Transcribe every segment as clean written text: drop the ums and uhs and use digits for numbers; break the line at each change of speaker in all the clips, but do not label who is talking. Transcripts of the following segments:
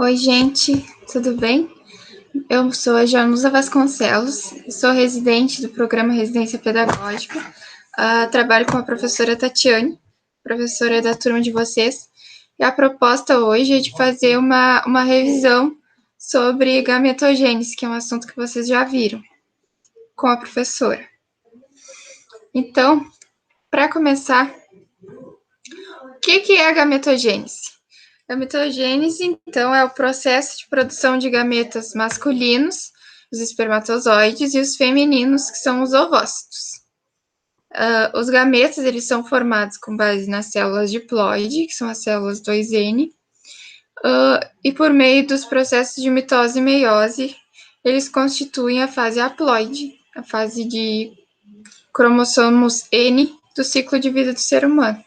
Oi, gente, tudo bem? Eu sou a Janusa Vasconcelos, sou residente do programa Residência Pedagógica, trabalho com a professora Tatiane, professora da turma de vocês, e a proposta hoje é de fazer uma revisão sobre gametogênese, que é um assunto que vocês já viram com a professora. Então, para começar, o que é a gametogênese? Gametogênese, então, é o processo de produção de gametas masculinos, os espermatozoides, e os femininos, que são os ovócitos. Os gametas, eles são formados com base nas células diploide, que são as células 2N, e por meio dos processos de mitose e meiose, eles constituem a fase haploide, a fase de cromossomos N do ciclo de vida do ser humano.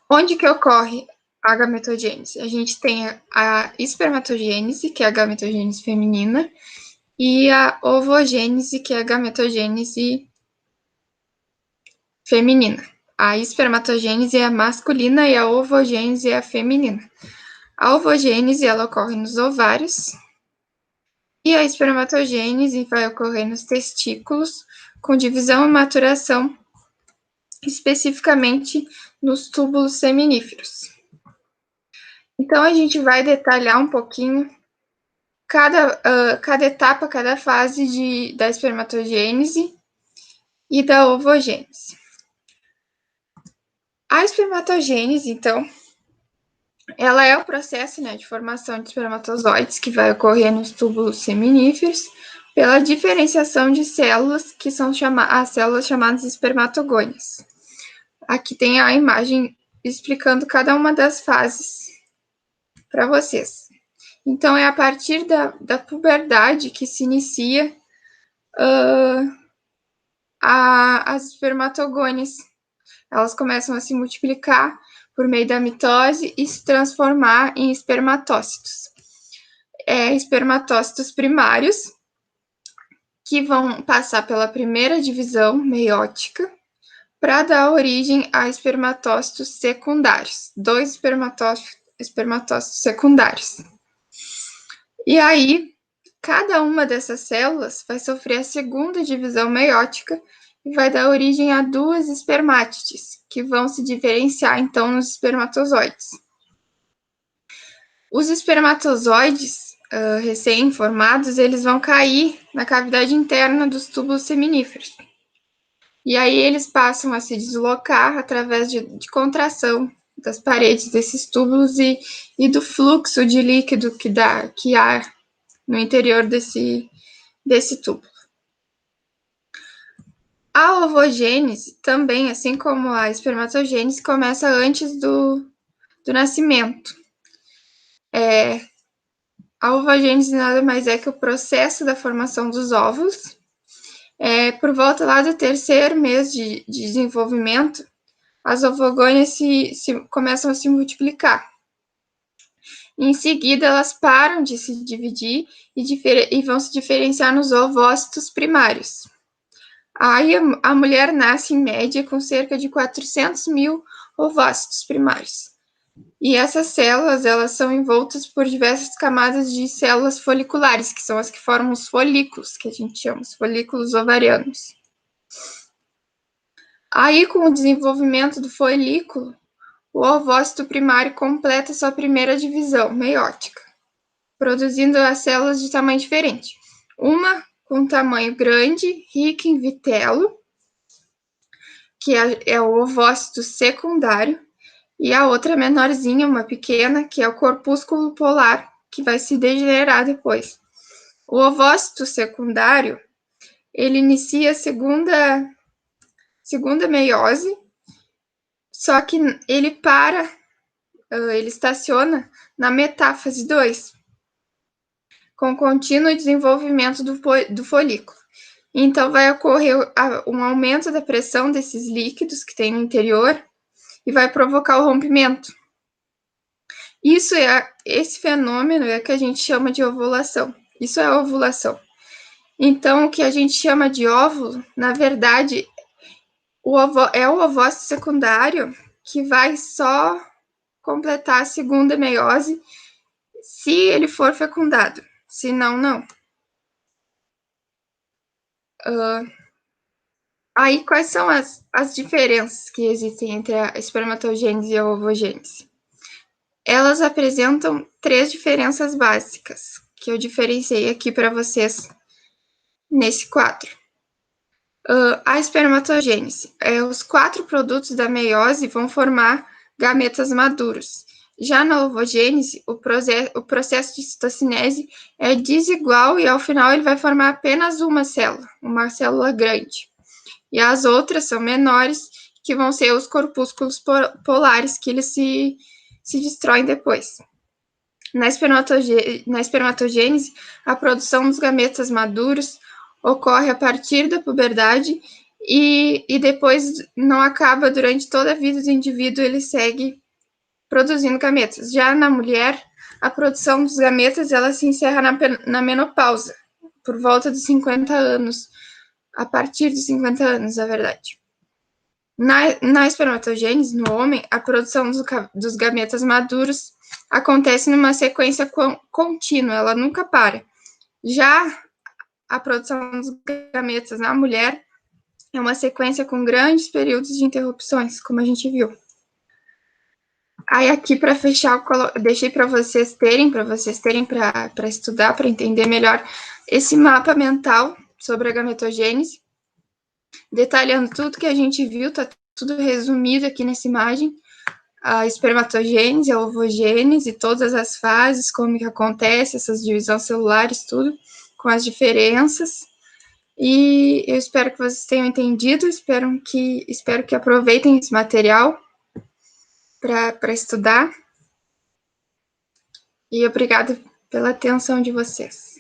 Onde que ocorre a gametogênese? A gente tem a espermatogênese, que é a gametogênese feminina, e a ovogênese, que é a gametogênese feminina. A espermatogênese é a masculina e a ovogênese é a feminina. A ovogênese, ela ocorre nos ovários, e a espermatogênese vai ocorrer nos testículos, com divisão e maturação, especificamente nos túbulos seminíferos. Então, a gente vai detalhar um pouquinho cada etapa, cada fase da espermatogênese e da ovogênese. A espermatogênese, então, ela é o processo, né, de formação de espermatozoides que vai ocorrer nos túbulos seminíferos pela diferenciação de células, que são as células chamadas espermatogônias. Aqui tem a imagem explicando cada uma das fases para vocês. Então, é a partir da puberdade que se inicia as espermatogônias. Elas começam a se multiplicar por meio da mitose e se transformar em espermatócitos. Espermatócitos primários, que vão passar pela primeira divisão meiótica, para dar origem a espermatócitos secundários, 2 espermatócitos secundários. E aí, cada uma dessas células vai sofrer a segunda divisão meiótica e vai dar origem a 2 espermátides, que vão se diferenciar, então, nos espermatozoides. Os espermatozoides recém-formados, eles vão cair na cavidade interna dos túbulos seminíferos. E aí eles passam a se deslocar através de contração das paredes desses túbulos e do fluxo de líquido que há no interior desse túbulo. A ovogênese também, assim como a espermatogênese, começa antes do nascimento. A ovogênese nada mais é que o processo da formação dos óvulos. Por volta lá do 3º mês de desenvolvimento, as ovogônias começam a se multiplicar. Em seguida, elas param de se dividir e vão se diferenciar nos ovócitos primários. Aí a mulher nasce, em média, com cerca de 400 mil ovócitos primários. E essas células, elas são envoltas por diversas camadas de células foliculares, que são as que formam os folículos, que a gente chama, os folículos ovarianos. Aí, com o desenvolvimento do folículo, o ovócito primário completa sua primeira divisão meiótica, produzindo as células de tamanho diferente. Uma com tamanho grande, rica em vitelo, que é o ovócito secundário, e a outra menorzinha, uma pequena, que é o corpúsculo polar, que vai se degenerar depois. O ovócito secundário, ele inicia a segunda meiose, só que ele estaciona na metáfase 2, com contínuo desenvolvimento do folículo. Então, vai ocorrer um aumento da pressão desses líquidos que tem no interior e vai provocar o rompimento. Esse fenômeno é que a gente chama de ovulação. Isso é a ovulação. Então, o que a gente chama de óvulo, na verdade, é o ovócito secundário que vai só completar a segunda meiose se ele for fecundado. Se não, não. Aí, quais são as diferenças que existem entre a espermatogênese e a ovogênese? Elas apresentam 3 diferenças básicas, que eu diferenciei aqui para vocês nesse quadro. A espermatogênese. Os 4 produtos da meiose vão formar gametas maduros. Já na ovogênese, o processo de citocinese é desigual e, ao final, ele vai formar apenas uma célula grande. E as outras são menores, que vão ser os corpúsculos polares, que eles se destroem depois. Na espermatogênese, a produção dos gametas maduros ocorre a partir da puberdade e depois não acaba durante toda a vida do indivíduo, ele segue produzindo gametas. Já na mulher, a produção dos gametas ela se encerra na menopausa, por volta dos 50 anos, a partir dos 50 anos, na verdade. Na espermatogênese, no homem, a produção dos gametas maduros acontece numa sequência contínua, ela nunca para. Já a produção dos gametas na mulher é uma sequência com grandes períodos de interrupções, como a gente viu. Aí aqui para fechar, eu deixei para vocês terem para estudar, para entender melhor esse mapa mental sobre a gametogênese, detalhando tudo que a gente viu, tá tudo resumido aqui nessa imagem. A espermatogênese, a ovogênese, todas as fases, como que acontece, essas divisões celulares, tudo, com as diferenças. E eu espero que vocês tenham entendido, espero que aproveitem esse material para estudar. E obrigada pela atenção de vocês.